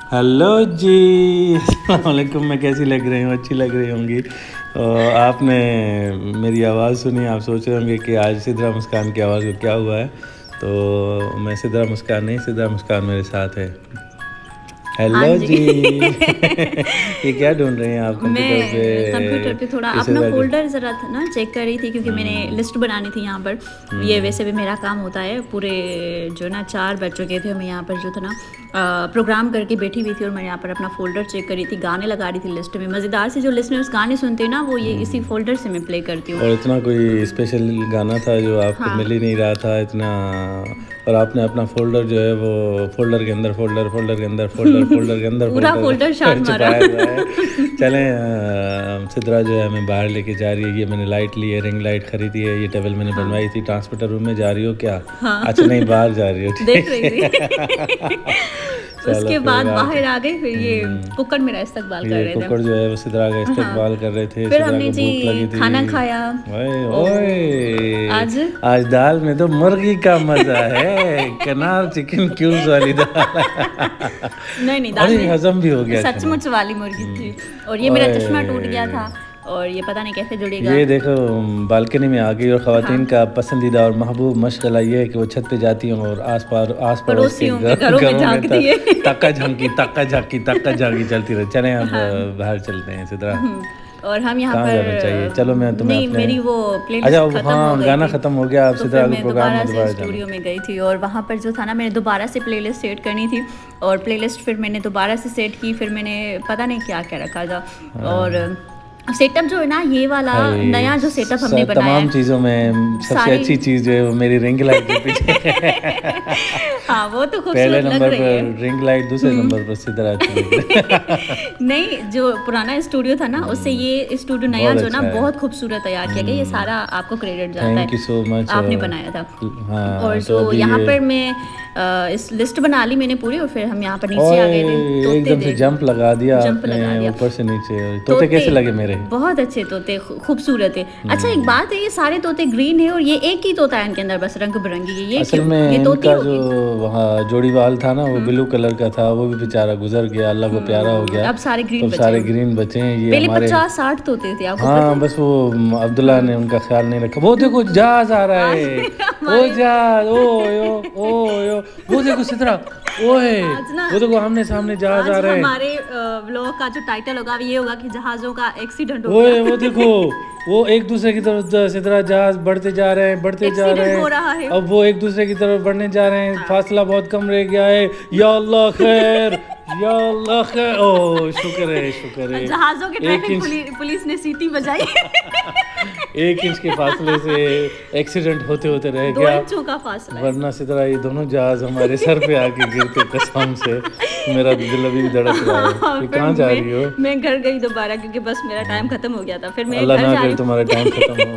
Hello जी, अस्सलाम वालेकुम। मैं कैसी लग रही हूँ? अच्छी लग रही होंगी। आपने मेरी आवाज़ सुनी, आप सोच रहे होंगे कि आज सिद्रा मुस्कान की आवाज़ को क्या हुआ है। तो मैं सिद्रा मुस्कान नहीं, सिद्रा मुस्कान मेरे साथ है। हाँ हेलो जी। जी। ये क्या ढूंढ रही हैं आप कंप्यूटर पे थोड़ा किस अपना तरह के? फोल्डर ज़रा था ना चेक कर रही थी, क्योंकि मैंने लिस्ट बनानी थी यहाँ पर। ये वैसे भी मेरा काम होता है। पूरे जो ना 4 बज चुके थे, मैं यहाँ पर जो था ना प्रोग्राम करके बैठी हुई थी और मैं यहाँ पर अपना फोल्डर चेक कर रही थी, गाने लगा रही थी लिस्ट में। मज़ेदार से जो लिसनर्स गाने सुनते हैं ना, वो ये इसी फोल्डर से मैं प्ले करती हूँ। और इतना कोई स्पेशल गाना था जो आपको हाँ। मिल ही नहीं रहा था इतना, और आपने अपना फोल्डर जो है वो फोल्डर के अंदर फोल्डर, फोल्डर के अंदर फोल्डर, फोल्डर के अंदर पूरा फोल्डर शान मारा। छुपाया हुआ है। चलें, सिद्रा जो है हमें बाहर लेके जा रही है। ये मैंने लाइट ली है, रिंग लाइट खरीदी है। ये टेबल मैंने बनवाई थी। ट्रांसपोर्टर रूम में जा रही हो क्या? हाँ। अच्छा नहीं, बाहर जा रही हो, देख रही थी। चलो उसके कोई बाद बात बाहर आ गई, फिर ये कुकर मेरा इस्तकबाल कर ये रहे कुकर थे। जो है वो सिद्रा का इस्तकबाल कर रहे थे। फिर सिद्रा हमने को जी भूख लगी थी। खाना खाया। ओए ओह, ओए, आज आज दाल में तो मुर्गी का मजा है। कनार चिकन क्यूब्स वाली दाल। नहीं दाल अरे में हजम भी हो गया। सचमुच वाली मुर्गी थी। और ये मेरा चश्मा टूट गया था और ये पता नहीं कैसे जुड़ेगा। ये देखो, बालकनी में आ गई और ख़वातीन हाँ। का पसंदीदा और महबूब मशगला ये है कि वो छत पे जाती हैं और आस पड़ोस के पड़ोसियों के घरों में झांकती है। तक्का झांकी चलती रहे। चलें अब बाहर चलते हैं सिद्रा। और हम यहाँ कहाँ जाना चाहिए? पर चलो मैं तुम्हें नहीं, अपने मेरी वो प्लेलिस्ट अच्छा खत्म हो हाँ, गई गाना थी। ख़त्म हो गया। अब तो सिद्रा फिर को मैं प्रोग्राम दोबारा में से दोबारा स्टूडियो जाना। में गई थी और वहाँ पर जो था ना, मैंने दोबारा से प्लेलिस्ट सेट करनी थी। और प्लेलिस्ट फिर मैंने दोबारा से सेट की। फिर मैंने पता नहीं क्या क्या रखा था। और सेटअप जो है ना, ये वाला नया जो सेटअप हमने बनाया तमाम है, चीज़ों में सबसे अच्छी चीज़ जो है वो मेरी रिंग लाइट के पीछे। हाँ वो तो पहले खूबसूरत लग नंबर रही है। पर रिंग लाइट, दूसरे नंबर पर सिद्रा अच्छी। नहीं, जो पुराना स्टूडियो था ना, उससे ये स्टूडियो नया बहुत जो ना अच्छा है। बहुत खूबसूरत तैयार किया गया। ये सारा आपको क्रेडिट जाता है, थैंक यू सो मच। आपने बनाया था। हाँ, और तो जो अभी यहाँ ये पर मैं इस लिस्ट बना ली मैंने पूरी, और फिर हम यहाँ पर नीचे आ ओए, गए थे। तोते एकदम से जंप लगा दिया जंप आपने लगा दिया। ऊपर से नीचे। तोते कैसे लगे मेरे? बहुत अच्छे तोते, खूबसूरत है। अच्छा एक बात है, ये सारे तोते ग्रीन है और ये एक ही तोता है इनके अंदर, बस रंग बिरंगी है। ये असल क्यों? में ये तोती इनका होगी। जो वहाँ जोड़ीवाल था ना, वो ब्लू कलर का था। वो भी बेचारा गुजर गया, अल्लाह को प्यारा हो गया। अब सारे ग्रीन तो बचे सारे हैं। ग्रीन बचे हैं। ये पहले हमारे 50-60 तोते थे, आपको पता हाँ, है? बस वो अब्दुल्ला ने उनका ख्याल नहीं रखा। वो देखो जहाज आ रहा है, वो जहाज, ओ वो देखो सिद्रा, ओए आज ना, वो देखो आमने सामने जहाज आज आ रहे हैं। हमारे व्लॉग का जो टाइटल होगा ये होगा कि जहाज़ों का एक्सीडेंट हो ओए गया। वो देखो, वो एक दूसरे की तरफ सिद्रा जहाज बढ़ते जा रहे हैं, बढ़ते जा रहे एक्सीडेंट हो हैं। रहा है। अब वो एक दूसरे की तरफ बढ़ने जा रहे हैं। फासला बहुत कम रह गया है। या अल्लाह खैर, या अल्लाह खैर। ओ शुक्र है, शुक्र है। जहाज़ों के एक इंच ट्रैफिक पुलिस ने सीटी बजाई। 1 इंच के फासले से एक्सीडेंट होते होते रह 2 गया, इंचों का फासला है। वरना सिद्रा ये दोनों जहाज हमारे सर पे आके गिरते कसम से। मेरा दिल अभी भी धड़क रहा है। और ये फिर कहाँ जा रही हो? मैं घर गई दोबारा, क्योंकि बस मेरा टाइम खत्म हो गया था। फिर मैं अल्लाह घर ना जा करे रही तुम्हारा टाइम खत्म हो।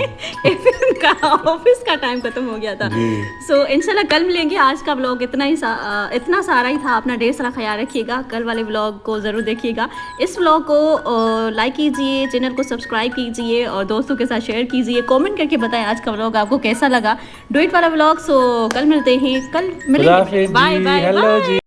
ऑफिस का टाइम खत्म हो गया था। सो इंशाल्लाह कल मिलेंगे। आज का व्लॉग इतना सारा ही था। अपना ढेर सारा ख्याल रखिएगा। कल वाले व्लॉग को ज़रूर देखिएगा। इस व्लॉग को लाइक कीजिए, चैनल को सब्सक्राइब कीजिए और दोस्तों के साथ शेयर कीजिए। कमेंट करके बताएं आज का व्लॉग आपको कैसा लगा, डुएट वाला व्लॉग। सो कल मिलते हैं, कल मिलेंगे। Bye bye.